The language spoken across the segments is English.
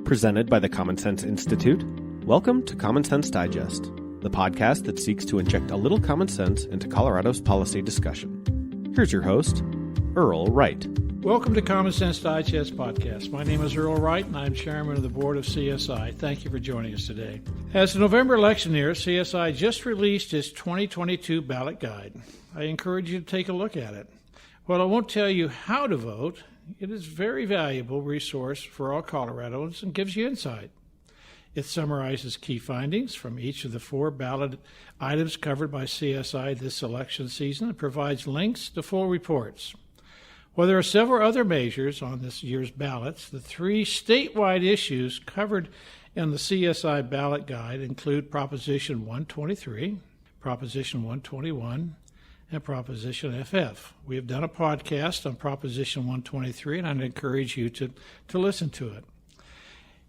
Presented by the Common Sense Institute, welcome to Common Sense Digest, the podcast that seeks to inject a little common sense into Colorado's policy discussion. Here's your host, Earl Wright. Welcome to Common Sense Digest podcast. My name is Earl Wright, and I'm chairman of the board of CSI. Thank you for joining us today. As the November election nears, CSI just released its 2022 ballot guide. I encourage you to take a look at it. While I won't tell you how to vote, it is a very valuable resource for all Coloradoans and gives you insight. It summarizes key findings from each of the 4 ballot items covered by CSI this election season and provides links to full reports. While there are several other measures on this year's ballots, the 3 statewide issues covered in the CSI ballot guide include Proposition 123, Proposition 121, and Proposition FF. We have done a podcast on Proposition 123, and I'd encourage you to listen to it.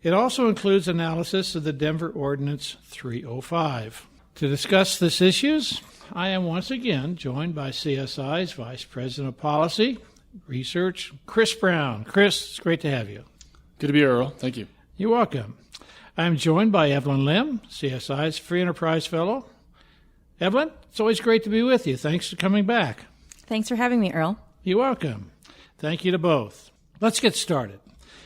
It also includes analysis of the Denver Ordinance 305. To discuss these issues, I am once again joined by CSI's Vice President of Policy, Research, Chris Brown. Chris, it's great to have you. Good to be here, Earl. Thank you. You're welcome. I'm joined by Evelyn Lim, CSI's Free Enterprise Fellow. Evelyn, it's always great to be with you. Thanks for coming back. Thanks for having me, Earl. You're welcome. Thank you to both. Let's get started.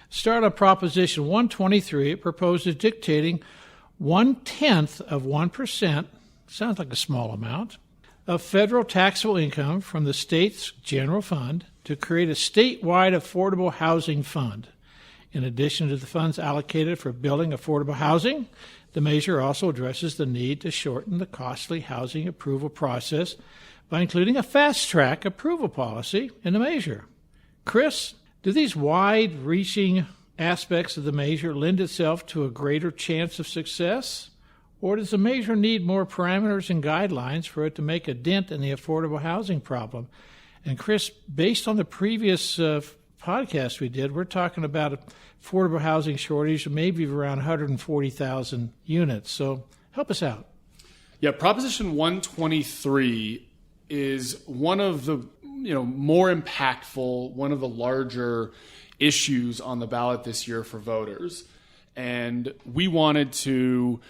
Start on Proposition 123. It proposes dictating 1/10 of 1%, sounds like a small amount, of federal taxable income from the state's general fund to create a statewide affordable housing fund. In addition to the funds allocated for building affordable housing, the measure also addresses the need to shorten the costly housing approval process by including a fast-track approval policy in the measure. Chris, do these wide-reaching aspects of the measure lend itself to a greater chance of success? Or does the measure need more parameters and guidelines for it to make a dent in the affordable housing problem? And Chris, based on the previous podcast we did, we're talking about affordable housing shortage of maybe around 140,000 units. So help us out. Yeah, Proposition 123 is one of the more impactful, one of the larger issues on the ballot this year for voters. And we wanted to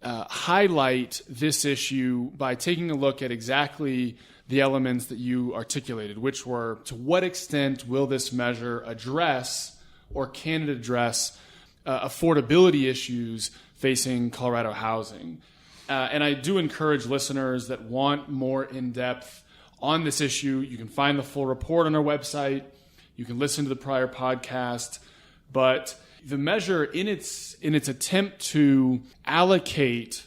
highlight this issue by taking a look at exactly the elements that you articulated, which were, to what extent will this measure address or can it address affordability issues facing Colorado housing? And I do encourage listeners that want more in-depth on this issue. You can find the full report on our website. You can listen to the prior podcast. But the measure, in its attempt to allocate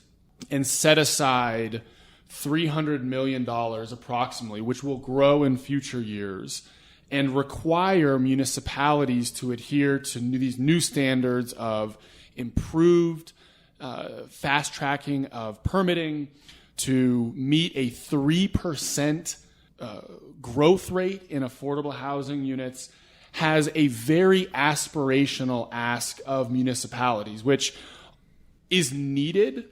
and set aside $300 million approximately, which will grow in future years, and require municipalities to adhere to these new standards of improved fast tracking of permitting, to meet a 3% growth rate in affordable housing units, has a very aspirational ask of municipalities, which is needed,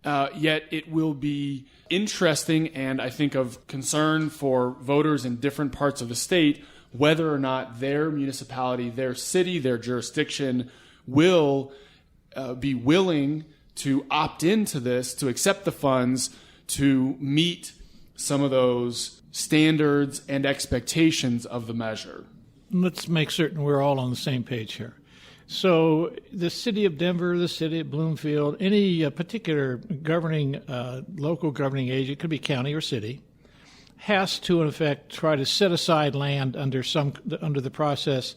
yet it will be interesting and I think of concern for voters in different parts of the state whether or not their municipality, their city, their jurisdiction will be willing to opt into this, to accept the funds, to meet some of those standards and expectations of the measure. Let's make certain we're all on the same page here. So the city of Denver, the city of Bloomfield, any particular governing, local governing agent, could be county or city, has to, in effect, try to set aside land under the process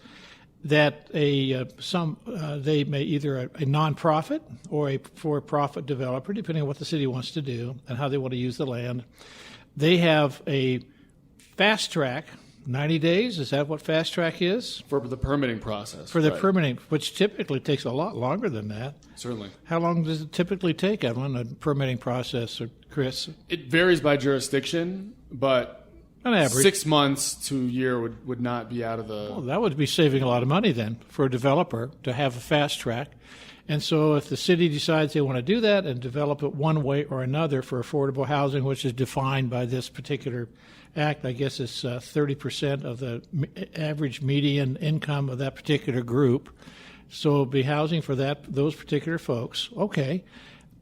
that they may either a nonprofit or a for-profit developer, depending on what the city wants to do and how they want to use the land. They have a fast track. 90 days, is that what fast track is? For the permitting process. For the permitting, which typically takes a lot longer than that. Certainly. How long does it typically take, Evelyn, a permitting process, or Chris? It varies by jurisdiction, but on average, 6 months to a year would not be out of the... Well, that would be saving a lot of money then for a developer to have a fast track. And so if the city decides they want to do that and develop it one way or another for affordable housing, which is defined by this particular act, I guess it's 30% of the average median income of that particular group, So it'll be housing for those particular folks. Okay.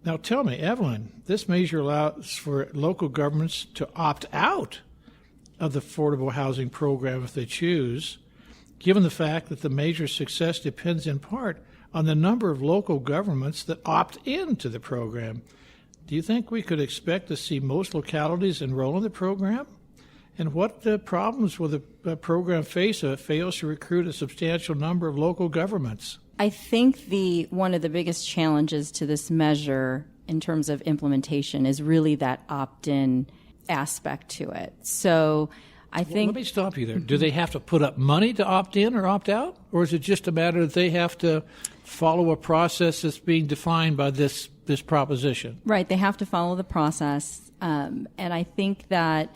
Now tell me, Evelyn, this measure allows for local governments to opt out of the affordable housing program if they choose, given the fact that the measure's success depends in part on the number of local governments that opt into the program. Do you think we could expect to see most localities enroll in the program? And what problems will the program face if it fails to recruit a substantial number of local governments? I think one of the biggest challenges to this measure in terms of implementation is really that opt-in aspect to it. So I think... Let me stop you there. Do they have to put up money to opt in or opt out? Or is it just a matter that they have to follow a process that's being defined by this proposition? Right. They have to follow the process. And I think that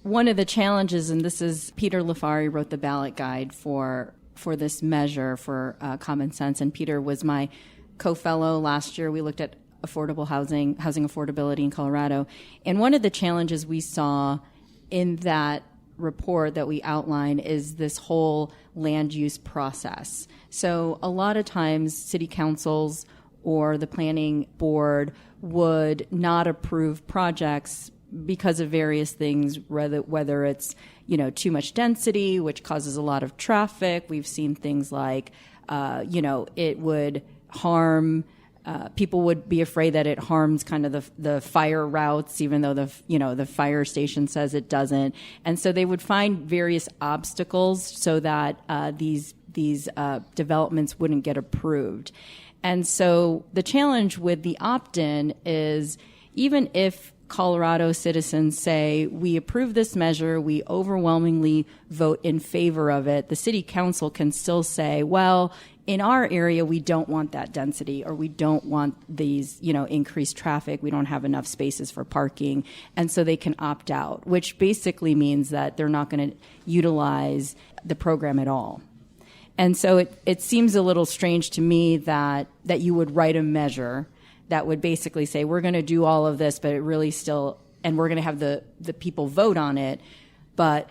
one of the challenges, and this is Peter Lafari wrote the ballot guide for this measure for Common Sense, and Peter was my co-fellow last year. We looked at affordable housing affordability in Colorado. And one of the challenges we saw in that report that we outline is this whole land use process. So a lot of times city councils or the planning board would not approve projects because of various things, whether it's too much density, which causes a lot of traffic. We've seen things like it would harm. People would be afraid that it harms kind of the fire routes, even though the fire station says it doesn't. And so they would find various obstacles so that these developments wouldn't get approved. And so the challenge with the opt-in is, even if Colorado citizens say, we approve this measure, we overwhelmingly vote in favor of it, the city council can still say, well, in our area, we don't want that density, or we don't want these, increased traffic. We don't have enough spaces for parking. And so they can opt out, which basically means that they're not going to utilize the program at all. And so it seems a little strange to me that you would write a measure that would basically say, we're going to do all of this, but it really still, and we're going to have the people vote on it, but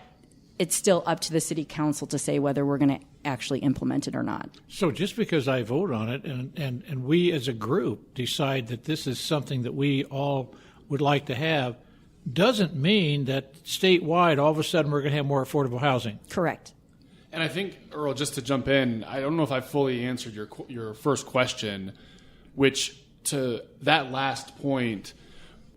it's still up to the city council to say whether we're going to actually implement it or not. So just because I vote on it and we as a group decide that this is something that we all would like to have, doesn't mean that statewide all of a sudden we're going to have more affordable housing. Correct. And I think, Earl, just to jump in, I don't know if I fully answered your first question, which to that last point,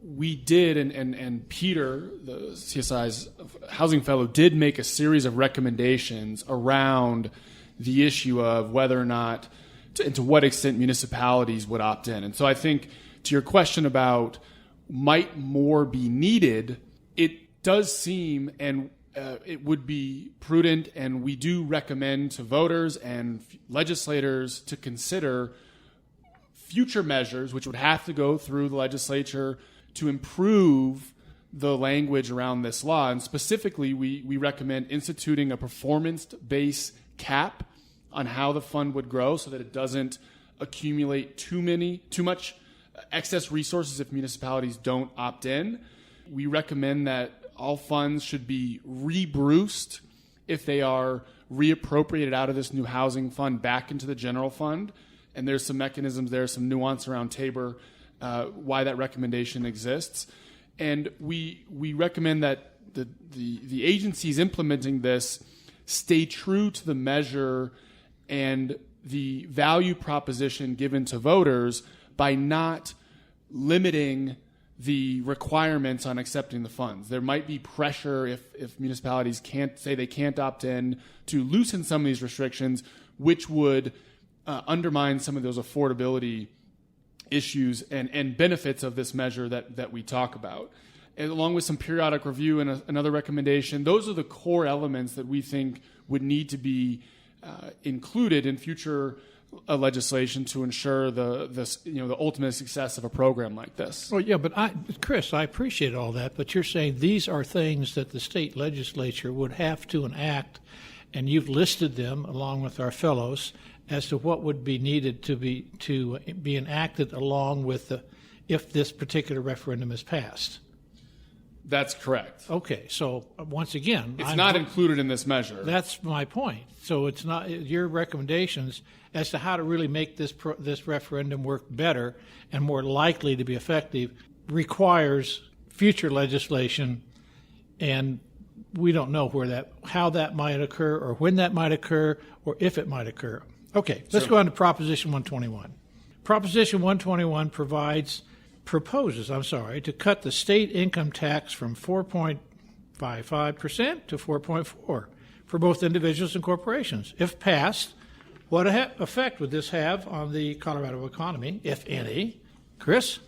we did, and Peter, the CSI's housing fellow, did make a series of recommendations around the issue of whether or not, and to what extent municipalities would opt in. And so I think to your question about might more be needed, it does seem, and it would be prudent, and we do recommend to voters and legislators to consider future measures, which would have to go through the legislature to improve the language around this law. And specifically, we recommend instituting a performance-based cap on how the fund would grow so that it doesn't accumulate too much excess resources if municipalities don't opt in. We recommend that all funds should be rebruced if they are reappropriated out of this new housing fund back into the general fund. And there's some mechanisms there, some nuance around Tabor, why that recommendation exists. And we recommend that the agencies implementing this stay true to the measure and the value proposition given to voters by not limiting the requirements on accepting the funds. There might be pressure if municipalities can't opt in to loosen some of these restrictions, which would undermine some of those affordability issues and benefits of this measure that we talk about. And along with some periodic review and another recommendation, those are the core elements that we think would need to be included in future legislation to ensure the ultimate success of a program like this. Well, yeah, but Chris, I appreciate all that, but you're saying these are things that the state legislature would have to enact, and you've listed them along with our fellows as to what would be needed to be enacted along with if this particular referendum is passed. That's correct. Okay, so once again, It's not included in this measure. That's my point. So it's not your recommendations as to how to really make this referendum work better and more likely to be effective requires future legislation, and we don't know how that might occur or when that might occur or if it might occur. Okay, let's go on to Proposition 121. Proposition 121 proposes to cut the state income tax from 4.55% to 4.4% for both individuals and corporations. If passed, what effect would this have on the Colorado economy, if any? Chris?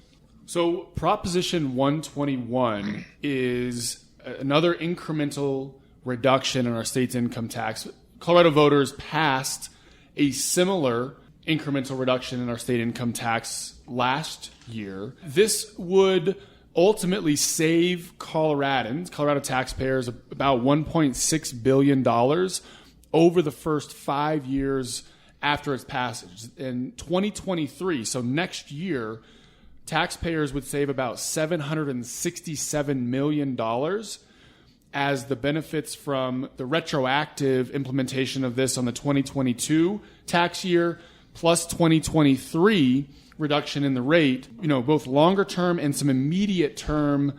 So Proposition 121 is another incremental reduction in our state's income tax. Colorado voters passed a similar incremental reduction in our state income tax last year. This would ultimately save Colorado taxpayers, about $1.6 billion over the first 5 years after its passage. In 2023, so next year, taxpayers would save about $767 million as the benefits from the retroactive implementation of this on the 2022 tax year plus 2023 reduction in the rate, both longer term and some immediate term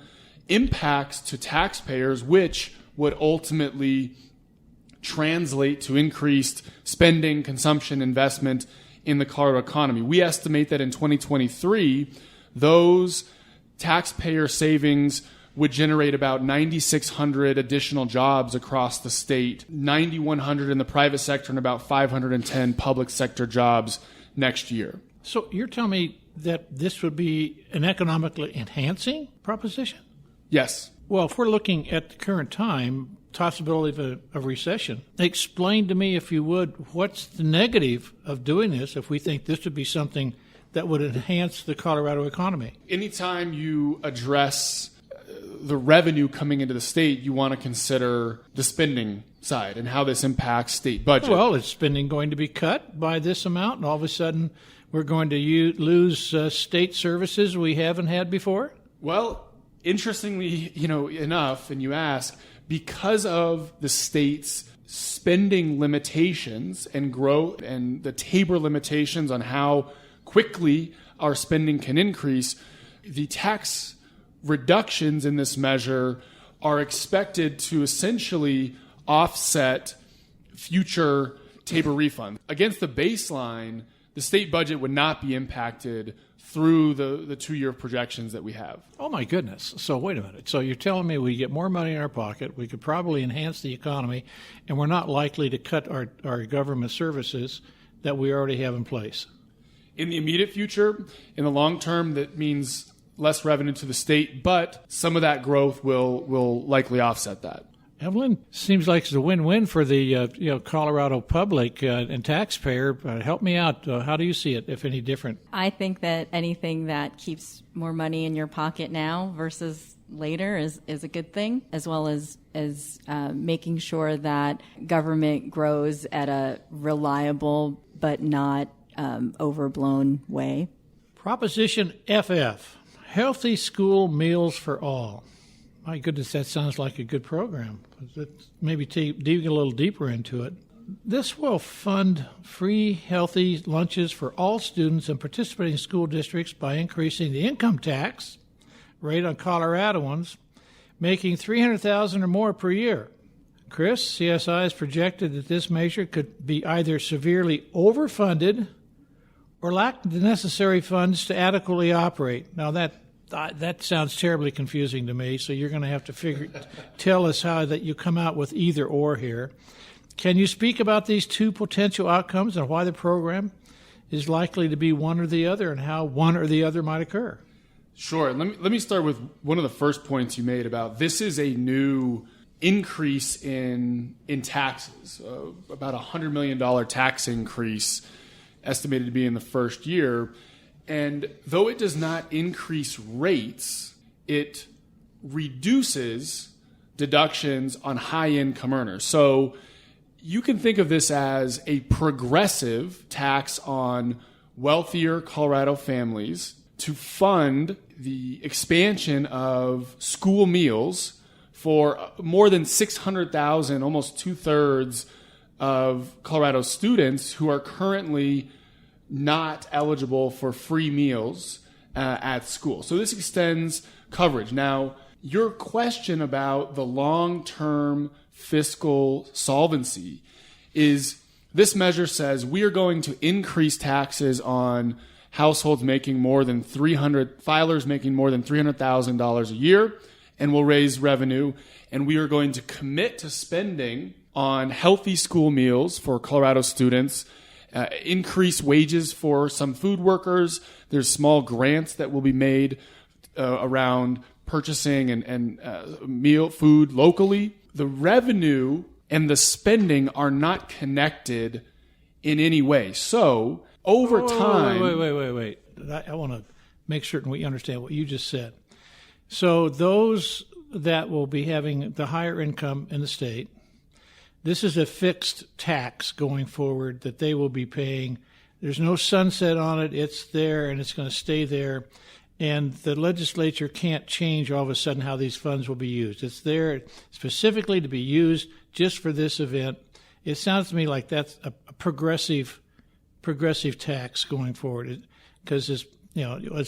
impacts to taxpayers, which would ultimately translate to increased spending, consumption, investment in the Colorado economy. We estimate that in 2023, those taxpayer savings would generate about 9,600 additional jobs across the state, 9,100 in the private sector, and about 510 public sector jobs next year. So you're telling me that this would be an economically enhancing proposition? Yes. Well, if we're looking at the current time, possibility of a recession, explain to me, if you would, what's the negative of doing this if we think this would be something that would enhance the Colorado economy? Anytime you address the revenue coming into the state, you want to consider the spending side and how this impacts state budget. Well, is spending going to be cut by this amount, and all of a sudden we're going to lose state services we haven't had before? Well, interestingly, enough, and you ask, because of the state's spending limitations and growth and the Tabor limitations on how quickly our spending can increase, the tax reductions in this measure are expected to essentially offset future Tabor refunds. Against the baseline, the state budget would not be impacted through the 2-year projections that we have. Oh, my goodness. So wait a minute. So you're telling me we get more money in our pocket, we could probably enhance the economy, and we're not likely to cut our government services that we already have in place? In the immediate future, in the long term, that means less revenue to the state, but some of that growth will likely offset that. Evelyn, seems like it's a win-win for the Colorado public and taxpayer. Help me out. How do you see it, if any different? I think that anything that keeps more money in your pocket now versus later is a good thing, as well as making sure that government grows at a reliable but not overblown way. Proposition FF. Healthy school meals for all. My goodness, that sounds like a good program. Let's maybe dig a little deeper into it. This will fund free, healthy lunches for all students in participating school districts by increasing the income tax rate on Coloradoans, making $300,000 or more per year. Chris, CSI has projected that this measure could be either severely overfunded or lack the necessary funds to adequately operate. Now, that sounds terribly confusing to me, so you're going to have to tell us how that you come out with either or here. Can you speak about these two potential outcomes and why the program is likely to be one or the other and how one or the other might occur? Sure. Let me start with one of the first points you made about this is a new increase in taxes, about $100 million tax increase estimated to be in the first year. And though it does not increase rates, it reduces deductions on high-income earners. So you can think of this as a progressive tax on wealthier Colorado families to fund the expansion of school meals for more than 600,000, almost 2/3 of Colorado students who are currently not eligible for free meals at school. So this extends coverage. Now, your question about the long-term fiscal solvency is, this measure says we are going to increase taxes on households making more than filers making more than $300,000 a year, and we'll raise revenue, and we are going to commit to spending on healthy school meals for Colorado students, increase wages for some food workers. There's small grants that will be made around purchasing and meal food locally. The revenue and the spending are not connected in any way. So over time... Wait. I want to make certain we understand what you just said. So those that will be having the higher income in the state, this is a fixed tax going forward that they will be paying. There's no sunset on it. It's there, and it's going to stay there. And the legislature can't change all of a sudden how these funds will be used. It's there specifically to be used just for this event. It sounds to me like that's a progressive tax going forward, because as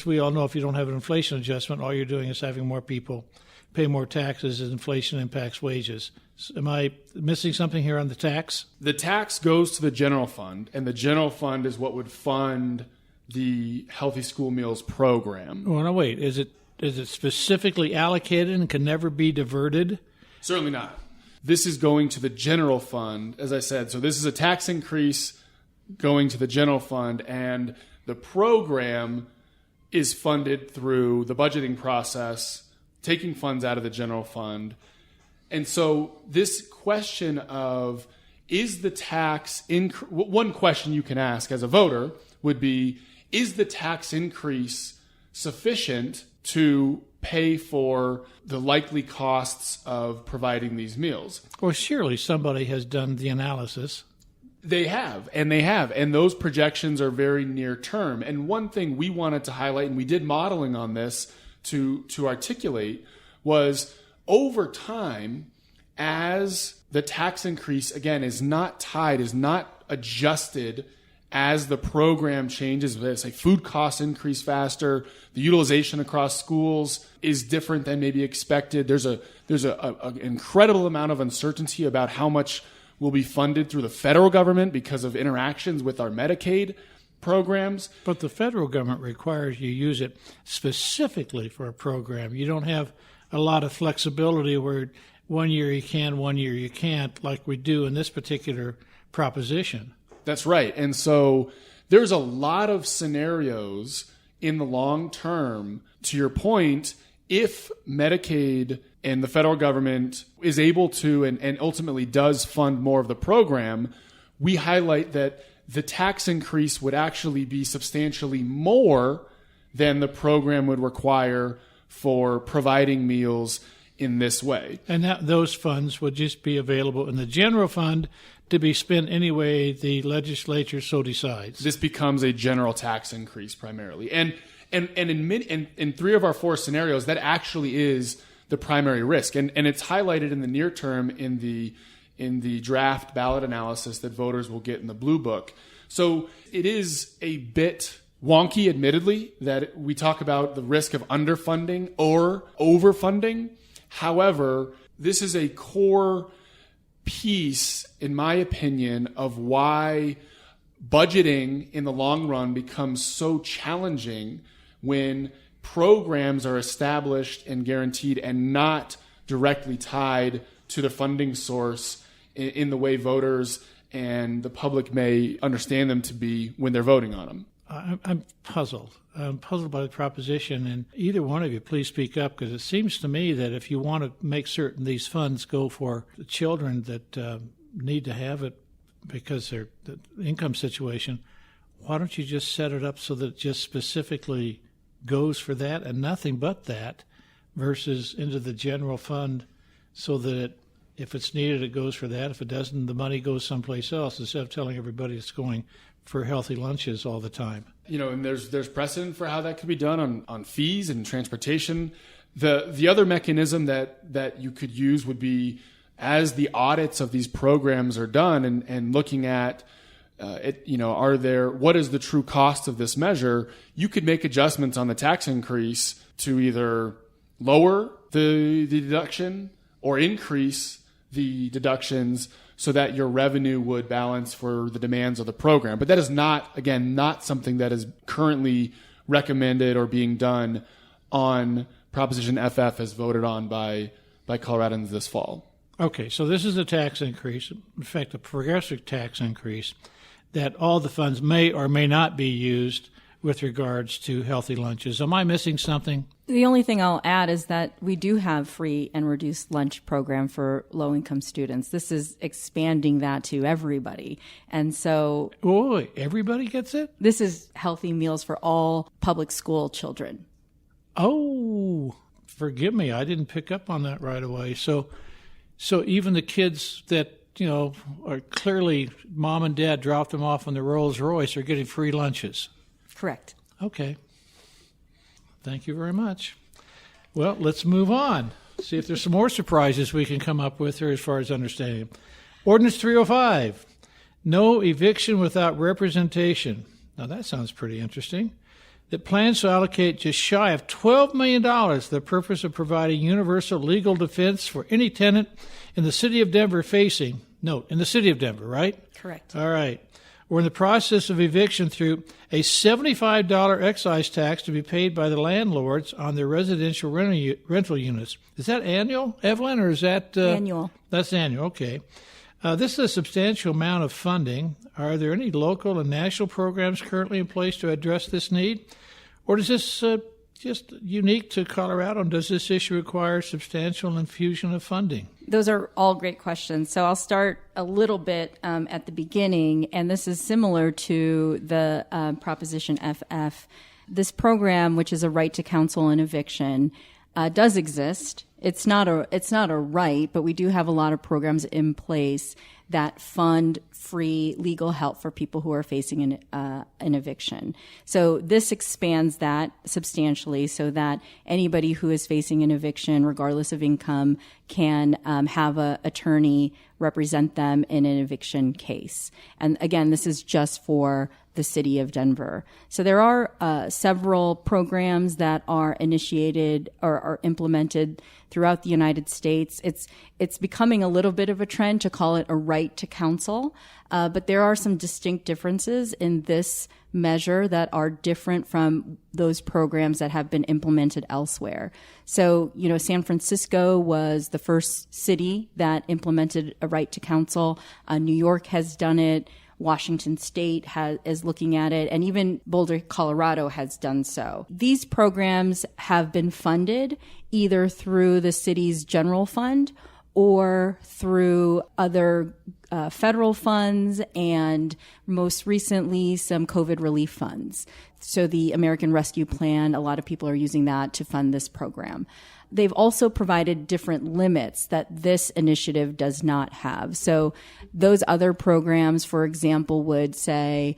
we all know, if you don't have an inflation adjustment, all you're doing is having more people pay more taxes as inflation impacts wages. Am I missing something here on the tax? The tax goes to the general fund, and the general fund is what would fund the Healthy School Meals program. Oh, no, wait. Is it specifically allocated and can never be diverted? Certainly not. This is going to the general fund, as I said. So this is a tax increase going to the general fund, and the program is funded through the budgeting process, taking funds out of the general fund. And so this question of, is the tax one question you can ask as a voter would be, is the tax increase sufficient to pay for the likely costs of providing these meals? Well, surely somebody has done the analysis. They have, and those projections are very near term. And one thing we wanted to highlight, and we did modeling on this to articulate, was over time, as the tax increase, again, is not adjusted as the program changes. Say food costs increase faster, the utilization across schools is different than maybe expected. There's an incredible amount of uncertainty about how much will be funded through the federal government because of interactions with our Medicaid programs. But the federal government requires you use it specifically for a program. You don't have a lot of flexibility where one year you can, one year you can't, like we do in this particular proposition. That's right. And so there's a lot of scenarios in the long term, to your point, if Medicaid and the federal government is able to and ultimately does fund more of the program, we highlight that the tax increase would actually be substantially more than the program would require for providing meals in this way. And those funds would just be available in the general fund to be spent any way the legislature so decides. This becomes a general tax increase primarily. And in 3 of our 4 scenarios, that actually is the primary risk. And it's highlighted in the near term in the draft ballot analysis that voters will get in the Blue Book. So it is a bit wonky, admittedly, that we talk about the risk of underfunding or overfunding. However, this is a core piece, in my opinion, of why budgeting in the long run becomes so challenging when programs are established and guaranteed and not directly tied to the funding source in the way voters and the public may understand them to be when they're voting on them. I'm puzzled. I'm puzzled by the proposition, and either one of you, please speak up, because it seems to me that if you want to make certain these funds go for the children that need to have it because of the income situation, why don't you just set it up so that it just specifically goes for that and nothing but that, versus into the general fund so that it If it's needed, it goes for that. If it doesn't, the money goes someplace else instead of telling everybody it's going for healthy lunches all the time. And there's precedent for how that could be done on fees and transportation. The other mechanism that you could use would be, as the audits of these programs are done and looking at what is the true cost of this measure, you could make adjustments on the tax increase to either lower the deduction or increase the deductions so that your revenue would balance for the demands of the program. But that is not something that is currently recommended or being done on Proposition FF as voted on by Coloradans this fall. Okay, so this is a tax increase, in fact, a progressive tax increase, that all the funds may or may not be used with regards to healthy lunches. Am I missing something? The only thing I'll add is that we do have free and reduced lunch program for low-income students. This is expanding that to everybody. And so... Oh, everybody gets it? This is healthy meals for all public school children. Oh, forgive me. I didn't pick up on that right away. So even the kids that, are clearly mom and dad dropped them off on the Rolls Royce are getting free lunches. Correct. Okay. Thank you very much. Well, let's move on. See if there's some more surprises we can come up with here as far as understanding. Ordinance 305, no eviction without representation. Now that sounds pretty interesting. That plans to allocate just shy of $12 million for the purpose of providing universal legal defense for any tenant in the city of Denver in the city of Denver, right? Correct. All right. We're in the process of eviction through a $75 excise tax to be paid by the landlords on their residential rental units. Is that annual, Evelyn, or is that... annual. That's annual, okay. This is a substantial amount of funding. Are there any local and national programs currently in place to address this need? Or is this just unique to Colorado, and does this issue require substantial infusion of funding? Those are all great questions. So I'll start a little bit at the beginning, and this is similar to the Proposition FF. This program, which is a right to counsel and eviction, does exist. It's not a right, but we do have a lot of programs in place that fund free legal help for people who are facing an eviction. So this expands that substantially so that anybody who is facing an eviction, regardless of income, can have an attorney represent them in an eviction case. And again, this is just for the city of Denver. So there are several programs that are initiated or are implemented throughout the United States. It's becoming a little bit of a trend to call it a right to counsel, but there are some distinct differences in this measure that are different from those programs that have been implemented elsewhere. So, San Francisco was the first city that implemented a right to counsel. New York has done it. Washington State is looking at it, and even Boulder, Colorado has done so. These programs have been funded either through the city's general fund or through other federal funds and most recently some COVID relief funds. So the American Rescue Plan, a lot of people are using that to fund this program. They've also provided different limits that this initiative does not have. So those other programs, for example, would say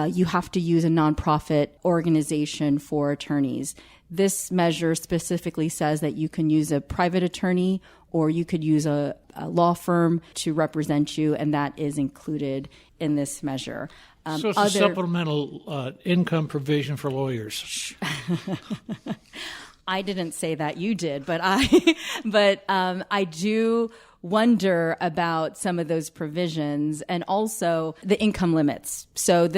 you have to use a nonprofit organization for attorneys. This measure specifically says that you can use a private attorney or you could use a law firm to represent you, and that is included in this measure. So it's a supplemental income provision for lawyers. I didn't say that, you did, but I do wonder about some of those provisions and also the income limits. So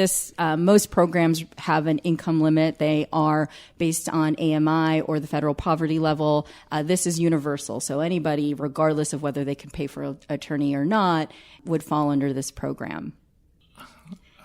most programs have an income limit. They are based on AMI or the federal poverty level. This is universal. So anybody, regardless of whether they can pay for an attorney or not, would fall under this program.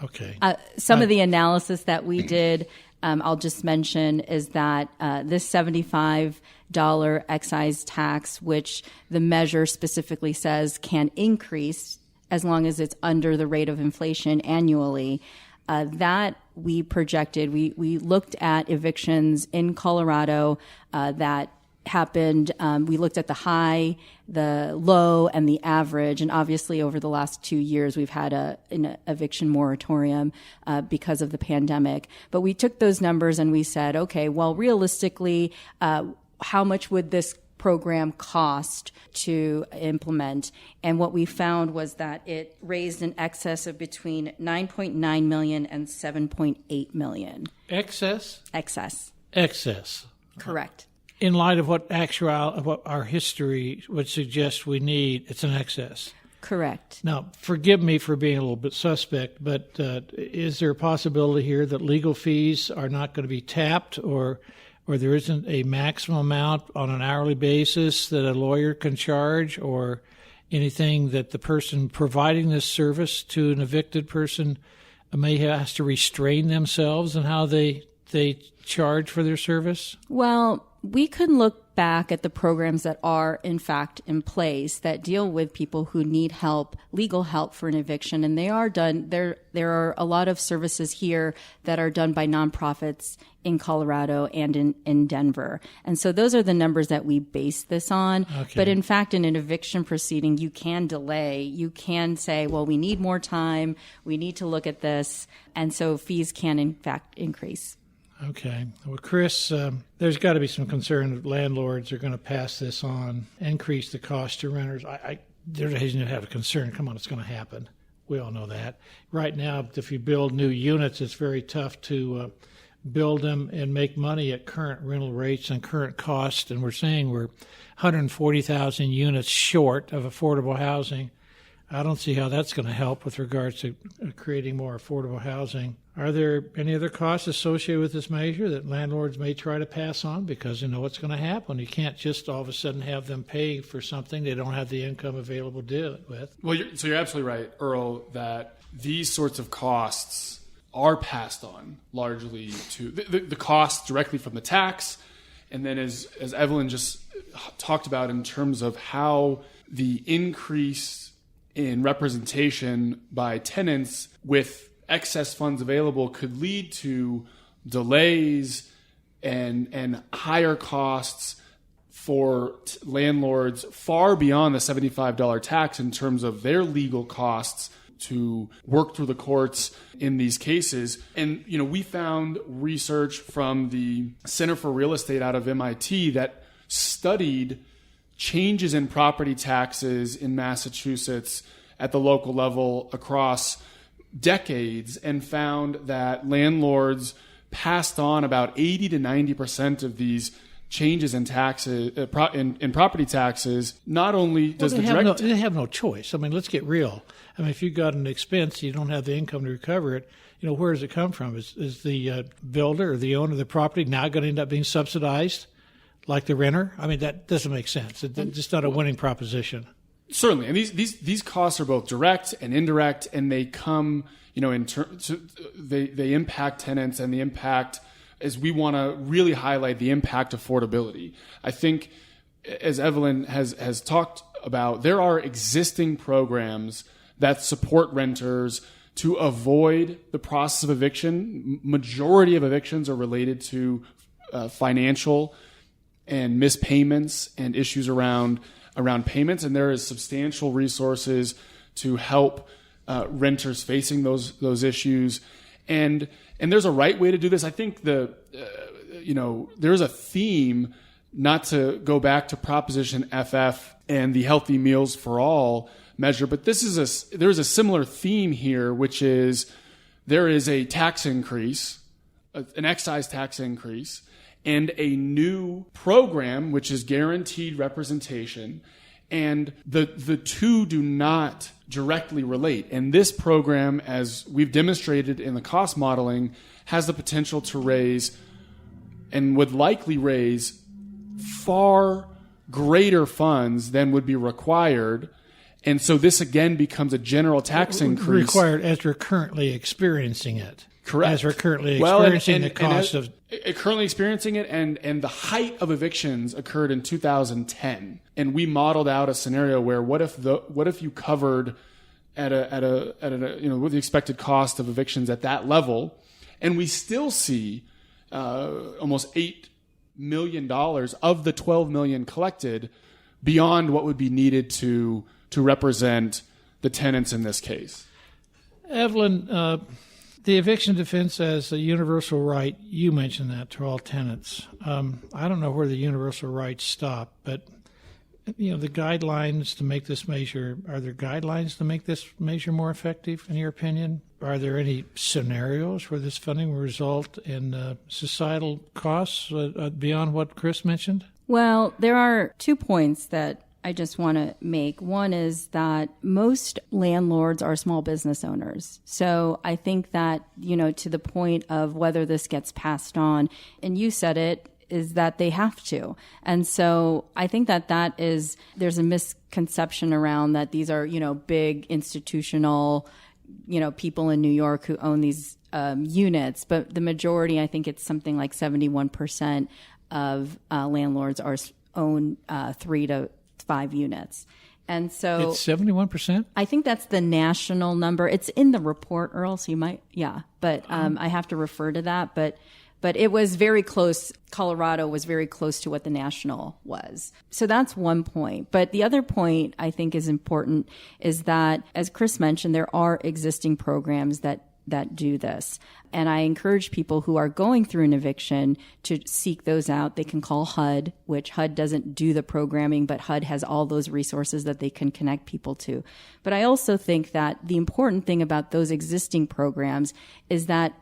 Okay. Some of the analysis that we did, I'll just mention, is that this $75 excise tax, which the measure specifically says can increase as long as it's under the rate of inflation annually, that we projected. We looked at evictions in Colorado that happened. We looked at the high, the low, and the average. And obviously, over the last 2 years, we've had an eviction moratorium because of the pandemic. But we took those numbers and we said, okay, well, realistically, how much would this program cost to implement? And what we found was that it raised an excess of between $9.9 million and $7.8 million. Excess? Excess. Correct. In light of what our history would suggest we need, it's an excess. Correct. Now, forgive me for being a little bit suspect, but is there a possibility here that legal fees are not going to be tapped, or there isn't a maximum amount on an hourly basis that a lawyer can charge, or anything that the person providing this service to an evicted person may have to restrain themselves in how they charge for their service? Well, we could look back at the programs that are, in fact, in place that deal with people who need help, legal help for an eviction, and they are done. There are a lot of services here that are done by nonprofits in Colorado and in Denver. And so those are the numbers that we base this on. Okay. But in fact, in an eviction proceeding, you can delay. You can say, well, we need more time. We need to look at this. And so fees can, in fact, increase. Okay. Well, Chris, there's got to be some concern that landlords are going to pass this on, increase the cost to renters. There doesn't have a concern. Come on, it's going to happen. We all know that. Right now, if you build new units, it's very tough to build them and make money at current rental rates and current cost. And we're saying we're 140,000 units short of affordable housing. I don't see how that's going to help with regards to creating more affordable housing. Are there any other costs associated with this measure that landlords may try to pass on because they know what's going to happen? You can't just all of a sudden have them pay for something they don't have the income available to do it with. Well, you're absolutely right, Earl, that these sorts of costs are passed on largely to the costs directly from the tax. And then as Evelyn just talked about in terms of how the increase in representation by tenants with excess funds available could lead to delays and higher costs for landlords far beyond the $75 tax in terms of their legal costs to work through the courts in these cases. And, we found research from the Center for Real Estate out of MIT that studied changes in property taxes in Massachusetts at the local level across decades and found that landlords passed on about 80 to 90% of these changes in taxes in property taxes. Not only does they have no choice. I mean, let's get real. I mean, if you've got an expense, you don't have the income to recover it. Where does it come from? Is the builder or the owner of the property now going to end up being subsidized like the renter? I mean, that doesn't make sense. It's just not a winning proposition. Certainly, and these costs are both direct and indirect, and they come, they impact tenants, and the impact is we want to really highlight the impact of affordability. I think, as Evelyn has talked about, there are existing programs that support renters to avoid the process of eviction. Majority of evictions are related to financial and missed payments and issues around payments, and there is substantial resources to help renters facing those issues. And there's a right way to do this. I think there's a theme, not to go back to Proposition FF and the Healthy Meals for All measure, but there's a similar theme here, which is there is a tax increase, an excise tax increase, and a new program, which is guaranteed representation. And the two do not directly relate. And this program, as we've demonstrated in the cost modeling, has the potential to raise and would likely raise far greater funds than would be required. And so this again becomes a general tax increase. Required as we're currently experiencing it. Correct. As we're currently experiencing the cost of... Currently experiencing it, and the height of evictions occurred in 2010. And we modeled out a scenario where what if you covered at with the expected cost of evictions at that level, and we still see almost $8 million of the $12 million collected beyond what would be needed to represent the tenants in this case. Evelyn, the eviction defense as a universal right, you mentioned that to all tenants. I don't know where the universal rights stop, but the guidelines to make this measure, are there guidelines to make this measure more effective, in your opinion? Are there any scenarios where this funding will result in societal costs beyond what Chris mentioned? Well, there are 2 points that I just want to make. One is that most landlords are small business owners. So I think that, to the point of whether this gets passed on, and you said it, is that they have to. And so I think that there's a misconception around that these are, big institutional, people in New York who own these units. But the majority, I think it's something like 71% of landlords own 3 to 5 units. And so it's 71%? I think that's the national number. It's in the report, Earl, so you might, but I have to refer to that. But it was very close. Colorado was very close to what the national was. So that's one point. But the other point I think is important is that, as Chris mentioned, there are existing programs that do this. And I encourage people who are going through an eviction to seek those out. They can call HUD, which HUD doesn't do the programming, but HUD has all those resources that they can connect people to. But I also think that the important thing about those existing programs is that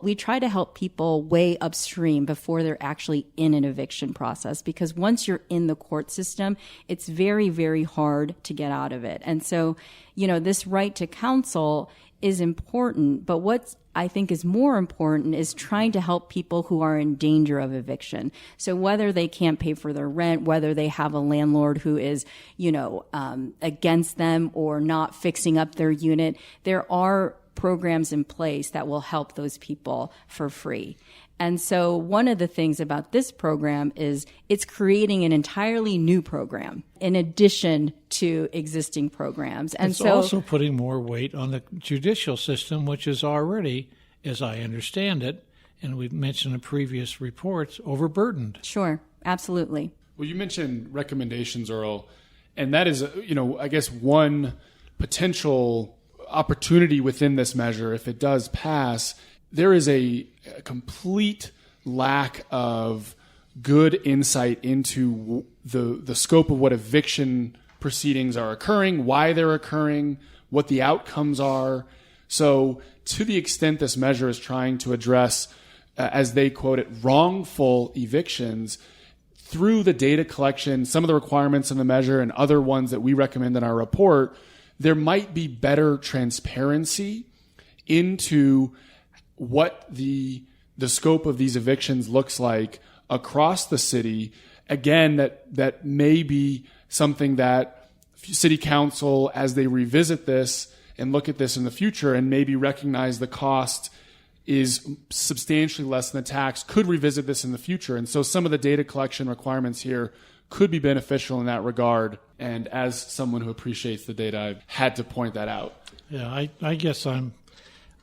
we try to help people way upstream before they're actually in an eviction process, because once you're in the court system, it's very, very hard to get out of it. And so, this right to counsel is important, but what I think is more important is trying to help people who are in danger of eviction. So whether they can't pay for their rent, whether they have a landlord who is, against them or not fixing up their unit, there are programs in place that will help those people for free. And so one of the things about this program is it's creating an entirely new program in addition to existing programs. And it's also putting more weight on the judicial system, which is already, as I understand it, and we've mentioned in previous reports, overburdened. Sure, absolutely. Well, you mentioned recommendations, Earl, and that is, I guess one potential opportunity within this measure, if it does pass. There is a complete lack of good insight into the scope of what eviction proceedings are occurring, why they're occurring, what the outcomes are. So to the extent this measure is trying to address, as they quote it, wrongful evictions, through the data collection, some of the requirements in the measure and other ones that we recommend in our report, there might be better transparency into what the scope of these evictions looks like across the city. Again, that may be something that city council, as they revisit this and look at this in the future and maybe recognize the cost is substantially less than the tax, could revisit this in the future. And so some of the data collection requirements here could be beneficial in that regard. And as someone who appreciates the data, I've had to point that out. Yeah, I guess I'm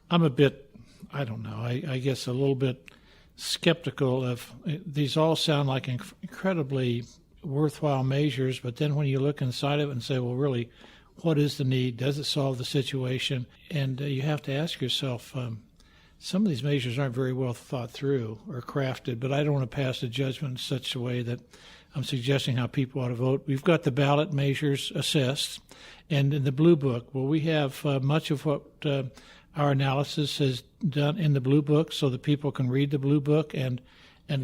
a bit, I don't know, I guess a little bit skeptical of these. All sound like incredibly worthwhile measures, but then when you look inside of it and say, well, really, what is the need? Does it solve the situation? And you have to ask yourself, some of these measures aren't very well thought through or crafted, but I don't want to pass a judgment in such a way that I'm suggesting how people ought to vote. We've got the ballot measures assessed, and in the Blue Book, well, we have much of what our analysis has done in the Blue Book so that people can read the Blue Book and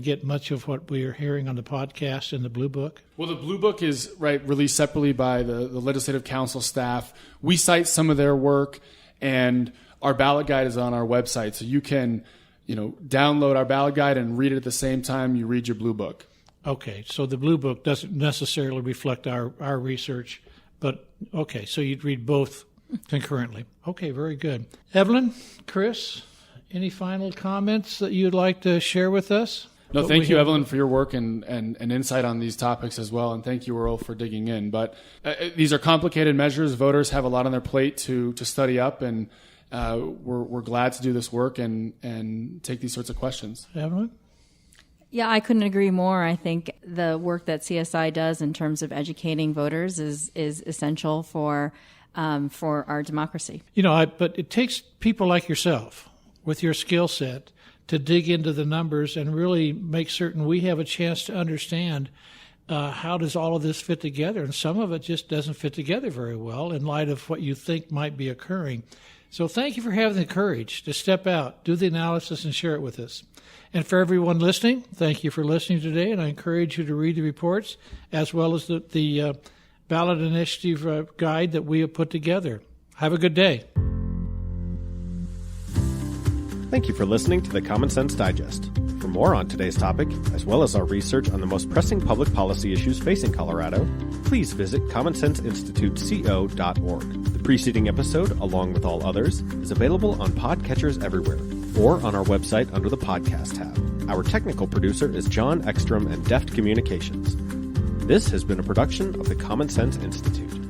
get much of what we are hearing on the podcast in the Blue Book? Well, the Blue Book is released separately by the Legislative Council staff. We cite some of their work, and our ballot guide is on our website. So you can, download our ballot guide and read it at the same time you read your Blue Book. Okay, so the Blue Book doesn't necessarily reflect our research, but okay, so you'd read both concurrently. Okay, very good. Evelyn, Chris, any final comments that you'd like to share with us? No, thank you, Evelyn, for your work and insight on these topics as well, and thank you, Earl, for digging in. But these are complicated measures. Voters have a lot on their plate to study up, and we're glad to do this work and take these sorts of questions. Evelyn? Yeah, I couldn't agree more. I think the work that CSI does in terms of educating voters is essential for our democracy. But it takes people like yourself with your skill set to dig into the numbers and really make certain we have a chance to understand how does all of this fit together. And some of it just doesn't fit together very well in light of what you think might be occurring. So thank you for having the courage to step out, do the analysis, and share it with us. And for everyone listening, thank you for listening today, and I encourage you to read the reports as well as the ballot initiative guide that we have put together. Have a good day. Thank you for listening to the Common Sense Digest. For more on today's topic, as well as our research on the most pressing public policy issues facing Colorado, please visit commonsenseinstituteco.org. The preceding episode, along with all others, is available on podcatchers everywhere, or on our website under the podcast tab. Our technical producer is John Ekstrom and Deft Communications. This has been a production of the Common Sense Institute.